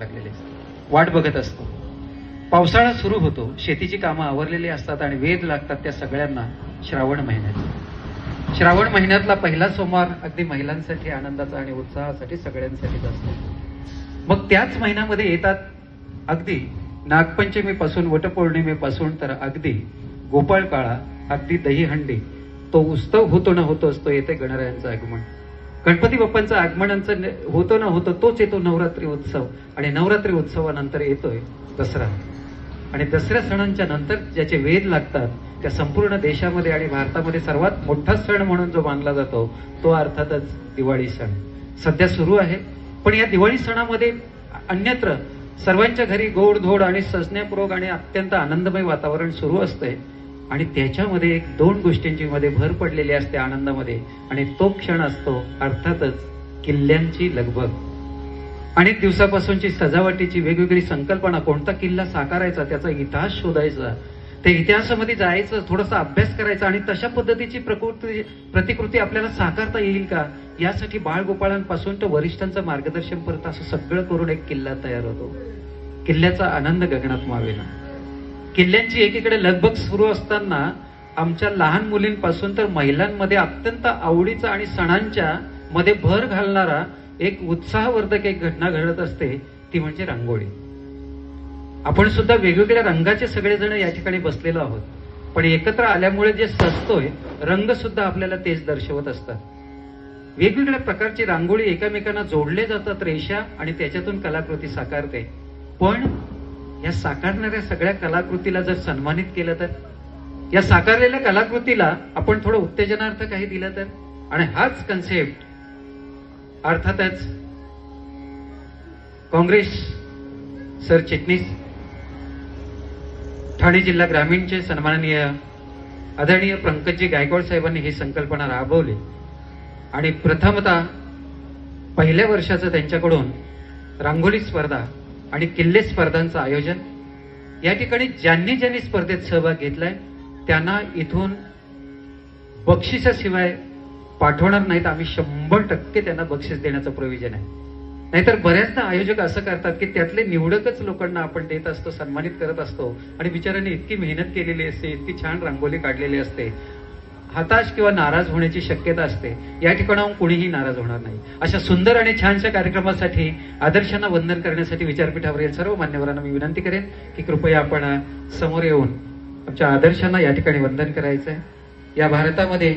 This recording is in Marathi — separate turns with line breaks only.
लागलेले असतात, वाट बघत असतो. पावसाळा सुरू होतो, शेतीची कामं आवरलेली असतात आणि वेध लागतात त्या सगळ्यांना श्रावण महिन्यात. श्रावण महिन्यातला पहिला सोमवार अगदी महिलांसाठी आनंदाचा आणि उत्साहासाठी सगळ्यांसाठीच असतो. मग त्याच महिन्यामध्ये येतात अगदी नागपंचमीपासून वटपौर्णिमेपासून तर अगदी गोपाळकाळा, अगदी दहीहंडी, तो उत्सव होतो ना होतो असतो, येते गणरायांचं आगमन. गणपती बाप्पांचं आगमनाचं होतं ना होतं तोच येतो नवरात्री उत्सव. आणि नवरात्री उत्सवानंतर येतोय दसरा. आणि दसऱ्या सणांच्या नंतर ज्याचे वेध लागतात त्या संपूर्ण देशामध्ये आणि भारतामध्ये सर्वात मोठा सण म्हणून जो मानला जातो तो अर्थातच दिवाळी सण सध्या सुरू आहे. पण या दिवाळी सणामध्ये अन्यत्र सर्वांच्या घरी गोडधोड आणि सजण्यापूर्वक आणि अत्यंत आनंदमय वातावरण सुरू असतंय. आणि त्याच्यामध्ये एक दोन गोष्टींची मध्ये भर पडलेली असते आनंदामध्ये, आणि तो क्षण असतो अर्थातच किल्ल्यांची लगबग. अनेक दिवसापासूनची सजावटीची वेगवेगळी संकल्पना, कोणता किल्ला साकारायचा, त्याचा इतिहास शोधायचा, त्या इतिहासामध्ये जायचं, थोडासा अभ्यास करायचा आणि तशा पद्धतीची प्रतिकृती आपल्याला साकारता येईल का, यासाठी बाळगोपाळांपासून तर वरिष्ठांचं मार्गदर्शन परत असं सगळं करून एक किल्ला तयार होतो. किल्ल्याचा आनंद गगनात मावेना. किल्ल्यांची एकीकडे लगबग सुरू असताना आमच्या लहान मुलींपासून तर महिलांमध्ये अत्यंत आवडीचा आणि सणांच्या मध्ये भर घालणारा एक उत्साहवर्धक एक घटना घडत असते, ती म्हणजे रांगोळी. आपण सुद्धा वेगवेगळ्या रंगाचे सगळेजण या ठिकाणी बसलेलो आहोत, पण एकत्र आल्यामुळे जे सजतोय रंग सुद्धा आपल्याला तेच दर्शवत असतात. वेगवेगळ्या प्रकारची रांगोळी एकमेकांना जोडले जातात रेषा, आणि त्याच्यातून कलाकृती साकारते. पण या साकारणाऱ्या सगळ्या कलाकृतीला जर सन्मानित केलं तर, या साकारलेल्या कलाकृतीला आपण थोडं उत्तेजनार्थ काही दिलं तर, आणि हाच कन्सेप्ट अर्थातच काँग्रेस सरचिटणीस ठाणे जिल्हा ग्रामीणचे सन्माननीय आदरणीय पंकजी गायकवाड साहेबांनी ही संकल्पना राबवली. आणि प्रथमतः पहिल्या वर्षाचं त्यांच्याकडून रांगोळी स्पर्धा आणि किल्ले स्पर्धांचं आयोजन. या ठिकाणी ज्यांनी ज्यांनी स्पर्धेत सहभाग घेतलाय त्यांना इथून बक्षिसाशिवाय पाठवणार नाहीत. आम्ही 100% त्यांना बक्षीस देण्याचं प्रोव्हिजन आहे. नाहीतर बऱ्याचदा आयोजक असं करतात की त्यातले निवडकच लोकांना आपण देत असतो, सन्मानित करत असतो, आणि बिचाऱ्यांनी इतकी मेहनत केलेली असते, इतकी छान रांगोळी काढलेली असते, हताश किंवा नाराज होण्याची शक्यता असते. या ठिकाणाहून कुणीही नाराज होणार नाही. अशा सुंदर आणि छानशा कार्यक्रमासाठी आदर्शांना वंदन करण्यासाठी विद्यापीठावरील सर्व मान्यवरांना मी विनंती करेन की कृपया आपण समोर येऊन आमच्या आदर्शांना या ठिकाणी वंदन करायचंय. या भारतामध्ये